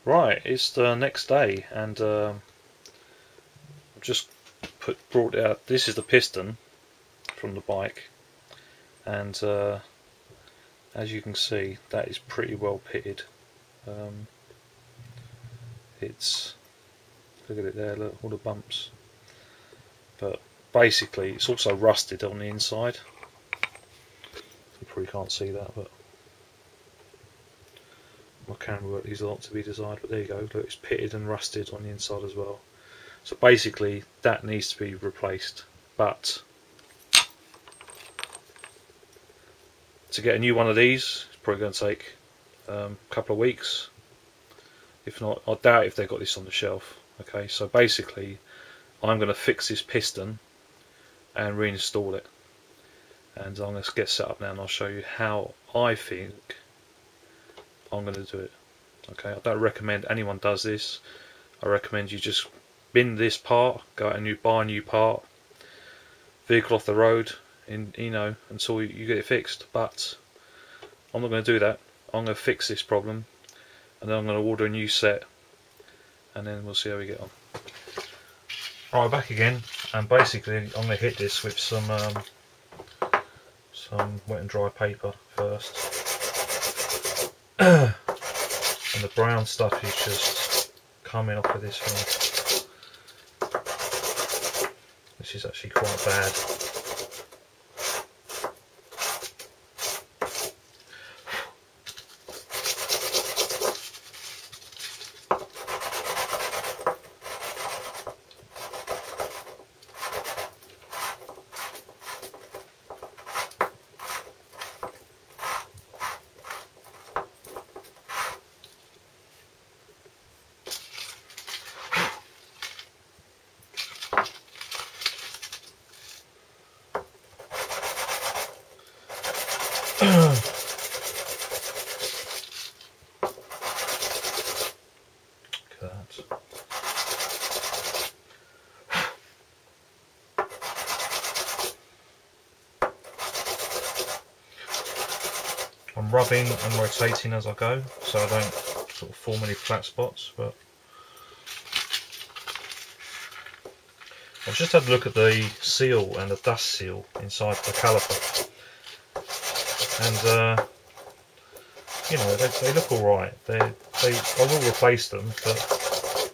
Right, it's the next day, and I've just brought out. This is the piston from the bike, and as you can see, that is pretty well pitted. It's look at it there, look, all the bumps. But basically, it's also rusted on the inside. You probably can't see that, but my camera work these a lot to be desired. But there you go. Look, it's pitted and rusted on the inside as well. So basically, that needs to be replaced. But to get a new one of these, it's probably going to take a couple of weeks. If not, I doubt if they've got this on the shelf. Okay, so basically, I'm going to fix this piston and reinstall it. And I'm going to get set up now, and I'll show you how I think I'm going to do it. Okay, I don't recommend anyone does this. I recommend you just bin this part, go out and buy a new part, vehicle off the road, until you get it fixed. But I'm not going to do that. I'm going to fix this problem, and then I'm going to order a new set, and then we'll see how we get on. Right, back again, and basically I'm going to hit this with some wet and dry paper first. And the brown stuff is just coming off of this thing. This is actually quite bad. I'm rubbing and rotating as I go, so I don't sort of form any flat spots. But I've just had a look at the seal and the dust seal inside the caliper, and they look all right. I will replace them, but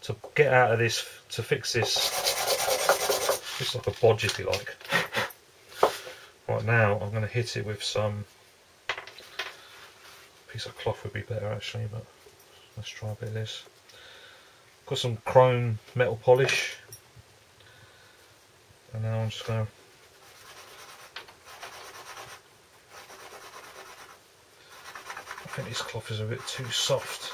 to get out of this, to fix this, it's like a bodge if you like. Right now, I'm going to hit it with some piece of cloth would be better actually, but let's try a bit of this. Got some chrome metal polish, and now I'm just going to I think this cloth is a bit too soft.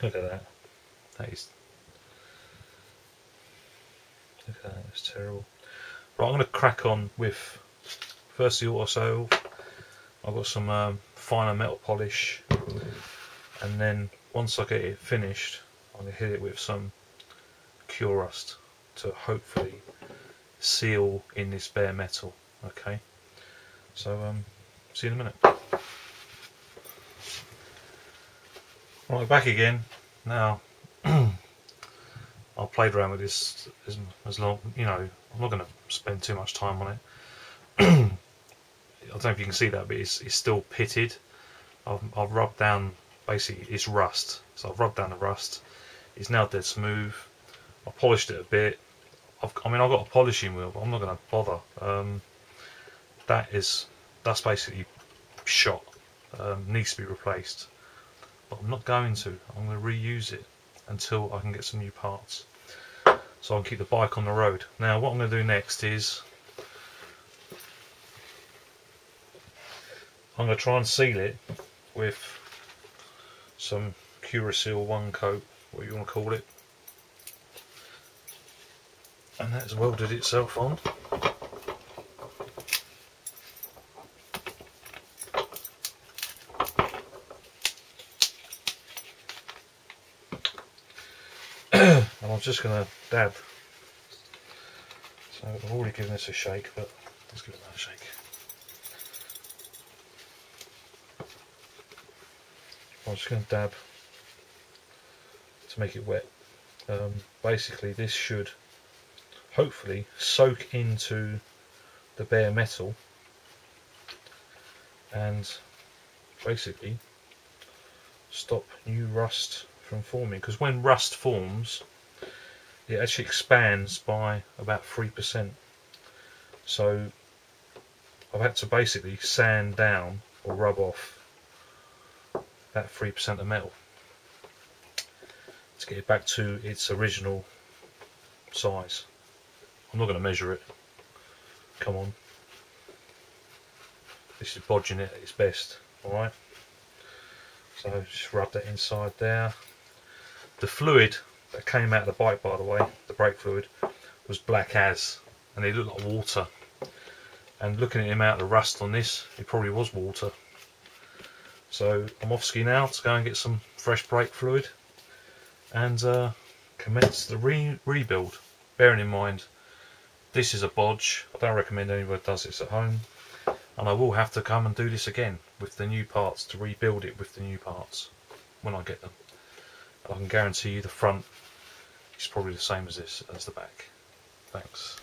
Look at that. Look at that, that's terrible. Right, I'm going to crack on with first the auto. I've got some finer metal polish, and then once I get it finished, I'm going to hit it with some cure rust to hopefully seal in this bare metal. Okay, so see you in a minute. Right, back again. Now, I've played around with this as long, I'm not going to spend too much time on it. I don't know if you can see that, but it's still pitted. I've rubbed down, basically it's rust. So I've rubbed down the rust. It's now dead smooth. I polished it a bit. I've got a polishing wheel, but I'm not going to bother. That's basically shot. Needs to be replaced. But I'm not going to. I'm going to reuse it until I can get some new parts, so I can keep the bike on the road. Now what I'm going to do next is I'm going to try and seal it with some Curasil One Coat, what you want to call it, and that's welded itself on. and I'm just going to dab. So I've already given this a shake, but let's give it another shake. I'm just going to dab to make it wet. Basically this should hopefully soak into the bare metal and basically stop new rust from forming, because when rust forms it actually expands by about 3%. So I've had to basically sand down or rub off that 3% of metal to get it back to its original size. I'm not going to measure it, come on, this is bodging it at its best. Alright, so just rub that inside there. The fluid that came out of the bike, by the way, the brake fluid, was black as, and it looked like water. And looking at the amount of rust on this, it probably was water. So I'm off ski now to go and get some fresh brake fluid and commence the rebuild. Bearing in mind, this is a bodge. I don't recommend anyone does this at home, and I will have to come and do this again with the new parts to rebuild it with the new parts when I get them. I can guarantee you the front is probably the same as this as the back. Thanks.